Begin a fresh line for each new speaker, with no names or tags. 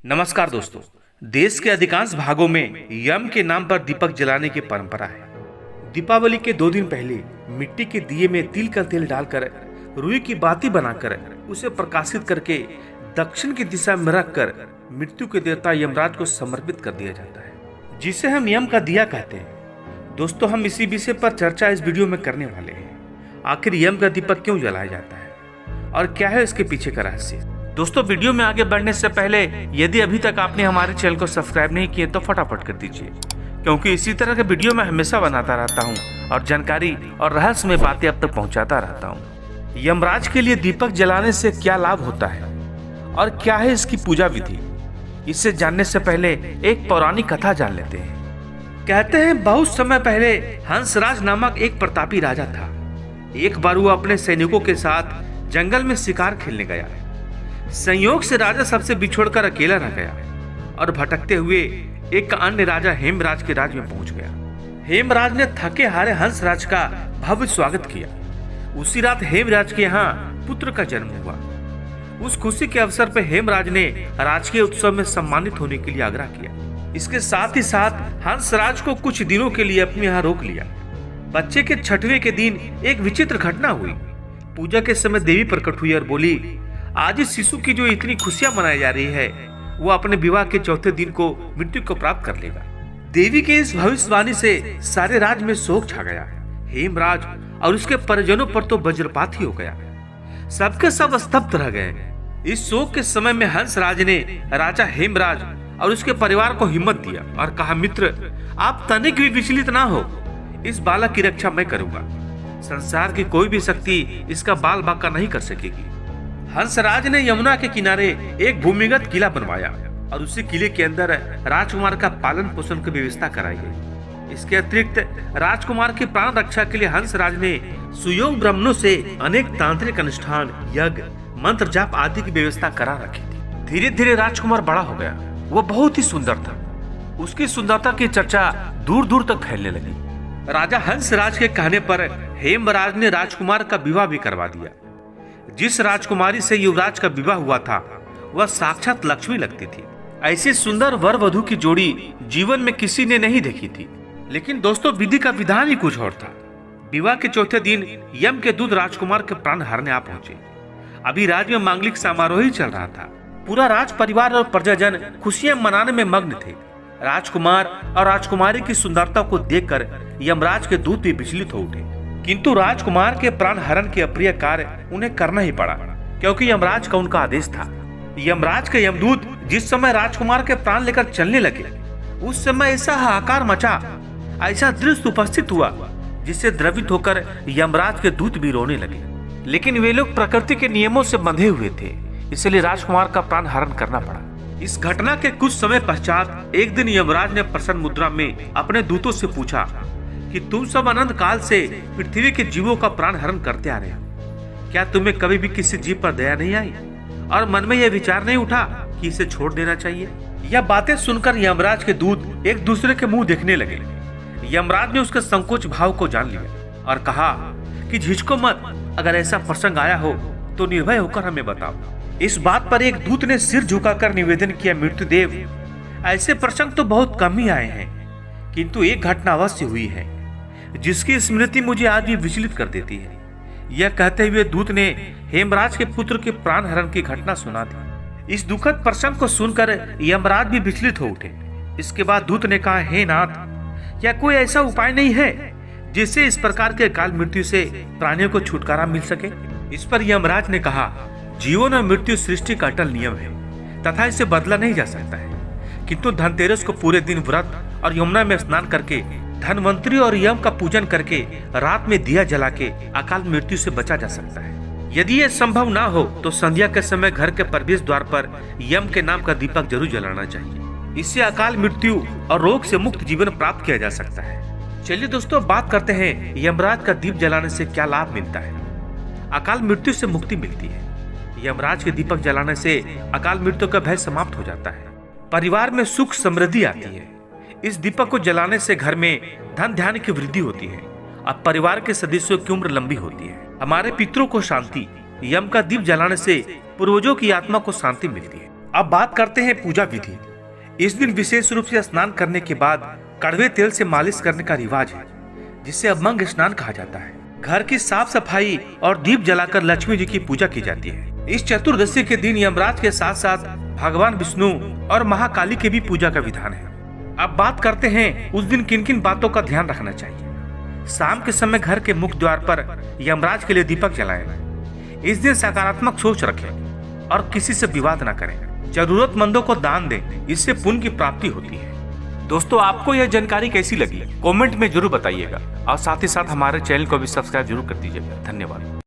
नमस्कार दोस्तों। देश के अधिकांश भागों में यम के नाम पर दीपक जलाने की परंपरा है। दीपावली के 2 दिन पहले मिट्टी के दिए में तिल का तेल डालकर रुई की बाती बनाकर उसे प्रकाशित करके दक्षिण की दिशा में रखकर मृत्यु के देवता यमराज को समर्पित कर दिया जाता है, जिसे हम यम का दिया कहते हैं। दोस्तों, हम इसी विषय पर चर्चा इस वीडियो में करने वाले हैं। आखिर यम का दीपक क्यों जलाया जाता है और क्या है इसके पीछे का रहस्य। दोस्तों, वीडियो में आगे बढ़ने से पहले यदि अभी तक आपने हमारे चैनल को सब्सक्राइब नहीं किए तो फटाफट कर दीजिए, क्योंकि इसी तरह के वीडियो मैं हमेशा बनाता रहता हूं और जानकारी और रहस्यमय बातें अब तक पहुंचाता रहता हूं। यमराज के लिए दीपक जलाने से क्या लाभ होता है और क्या है इसकी पूजा विधि, इसे जानने से पहले एक पौराणिक कथा जान लेते हैं। कहते हैं बहुत समय पहले हंसराज नामक एक प्रतापी राजा था। एक बार वो अपने सैनिकों के साथ जंगल में शिकार खेलने गया। संयोग से राजा सबसे बिछोड़कर अकेला रह गया और भटकते हुए एक अन्य राजा हेमराज के राज्य में पहुंच गया। हेमराज ने थके हारे हंसराज का भव्य स्वागत किया। उसी रात हेमराज के यहाँ पुत्र का जन्म हुआ। उस खुशी के अवसर पर हेमराज ने राजकीय उत्सव में सम्मानित होने के लिए आग्रह किया। इसके साथ ही साथ हंसराज को कुछ दिनों के लिए अपने यहाँ रोक लिया। बच्चे के 6वें के दिन एक विचित्र घटना हुई। पूजा के समय देवी प्रकट हुई और बोली, आज इस शिशु की जो इतनी खुशियां मनाई जा रही है, वो अपने विवाह के 4थे दिन को मृत्यु को प्राप्त कर लेगा। देवी के इस भविष्यवाणी से सारे राज्य में शोक छा गया। हेमराज और उसके परिजनों पर तो वज्रपात ही हो गया। सबके सब स्तब्ध रह गए। इस शोक के समय में हंसराज ने राजा हेमराज और उसके परिवार को हिम्मत दिया और कहा, मित्र, आप तनिक भी विचलित ना हो, इस बालक की रक्षा मैं करूंगा। संसार की कोई भी शक्ति इसका बाल बांका नहीं कर सकेगी। हंसराज ने यमुना के किनारे एक भूमिगत किला बनवाया और उसी किले के अंदर राजकुमार का पालन पोषण की व्यवस्था कराई गई। इसके अतिरिक्त राजकुमार की प्राण रक्षा के लिए हंसराज ने सुयोग ब्राह्मणों से अनेक तांत्रिक अनुष्ठान, यज्ञ, मंत्र जाप आदि की व्यवस्था करा रखी थी। धीरे धीरे राजकुमार बड़ा हो गया। वो बहुत ही सुंदर था। उसकी सुंदरता की चर्चा दूर दूर तक फैलने लगी। राजा हंसराज के कहने पर हेमराज ने राजकुमार का विवाह भी करवा दिया। जिस राजकुमारी से युवराज का विवाह हुआ था वह साक्षात लक्ष्मी लगती थी। ऐसी सुंदर वर वधु की जोड़ी जीवन में किसी ने नहीं देखी थी। लेकिन दोस्तों, विधि का विधान ही कुछ और था। विवाह के 4थे दिन यम के दूत राजकुमार के प्राण हरने आ पहुंचे। अभी राज्य में मांगलिक समारोह ही चल रहा था। पूरा राज परिवार और प्रजाजन खुशियां मनाने में मग्न थे। राजकुमार और राजकुमारी की सुंदरता को देखकर यमराज के दूत भी विचलित हो उठे, किंतु राजकुमार के प्राण हरण के अप्रिय कार्य उन्हें करना ही पड़ा, क्योंकि यमराज का उनका आदेश था। यमराज के यमदूत जिस समय राजकुमार के प्राण लेकर चलने लगे, उस समय ऐसा हाहाकार मचा, ऐसा दृश्य उपस्थित हुआ जिससे द्रवित होकर यमराज के दूत भी रोने लगे। लेकिन वे लोग प्रकृति के नियमों से बंधे हुए थे, इसलिए राजकुमार का प्राण हरण करना पड़ा। इस घटना के कुछ समय पश्चात एक दिन यमराज ने प्रसन्न मुद्रा में अपने दूतों से पूछा कि तुम सब अनंत काल से पृथ्वी के जीवों का प्राण हरण करते आ रहे हो। क्या तुम्हें कभी भी किसी जीव पर दया नहीं आई और मन में यह विचार नहीं उठा कि इसे छोड़ देना चाहिए? यह बातें सुनकर यमराज के दूत एक दूसरे के मुंह देखने लगे। यमराज ने उसके संकोच भाव को जान लिया और कहा कि झिझको मत, अगर ऐसा प्रसंग आया हो तो निर्भय होकर हमें बताओ। इस बात पर एक दूत ने सिर झुकाकर निवेदन किया, मृत्युदेव, ऐसे प्रसंग तो बहुत कम ही आए हैं, किंतु एक घटना अवश्य हुई है जिसकी स्मृति मुझे आज भी विचलित कर देती है। यह कहते हुए दूत ने हेमराज के पुत्र के प्राण हरण की घटना सुना दी। इस दुखद प्रसंग को सुनकर यमराज भी विचलित हो उठे। इसके बाद दूत ने कहा, हे नाथ, क्या कोई ऐसा उपाय नहीं है जिससे इस प्रकार के अकाल मृत्यु से प्राणियों को छुटकारा मिल सके? इस पर यमराज ने कहा, जीवन और मृत्यु सृष्टि का अटल नियम है तथा इसे बदला नहीं जा सकता है, किंतु धनतेरस को पूरे दिन व्रत और यमुना में स्नान करके, धनवंतरी और यम का पूजन करके, रात में दिया जला के अकाल मृत्यु से बचा जा सकता है। यदि यह संभव ना हो तो संध्या के समय घर के प्रवेश द्वार पर यम के नाम का दीपक जरूर जलाना चाहिए। इससे अकाल मृत्यु और रोग से मुक्त जीवन प्राप्त किया जा सकता है। चलिए दोस्तों, बात करते हैं यमराज का दीप जलाने से क्या लाभ मिलता है। अकाल मृत्यु से मुक्ति मिलती है। यमराज के दीपक जलाने से अकाल मृत्यु का भय समाप्त हो जाता है। परिवार में सुख समृद्धि आती है। इस दीपक को जलाने से घर में धन ध्यान की वृद्धि होती है और परिवार के सदस्यों की उम्र लंबी होती है। हमारे पितरों को शांति, यम का दीप जलाने से पूर्वजों की आत्मा को शांति मिलती है। अब बात करते हैं पूजा विधि। इस दिन विशेष रूप से स्नान करने के बाद कड़वे तेल से मालिश करने का रिवाज है, जिसे अभंग स्नान कहा जाता है। घर की साफ सफाई और दीप जलाकर लक्ष्मी जी की पूजा की जाती है। इस चतुर्दशी के दिन यमराज के साथ साथ भगवान विष्णु और महाकाली की भी पूजा का विधान है। अब बात करते हैं उस दिन किन किन बातों का ध्यान रखना चाहिए। शाम के समय घर के मुख्य द्वार पर यमराज के लिए दीपक जलाएं। इस दिन सकारात्मक सोच रखें और किसी से विवाद न करें। जरूरतमंदों को दान दें, इससे पुण्य की प्राप्ति होती है। दोस्तों, आपको यह जानकारी कैसी लगी कमेंट में जरूर बताइएगा और साथ ही साथ हमारे चैनल को भी सब्सक्राइब जरूर कर दीजिएगा। धन्यवाद।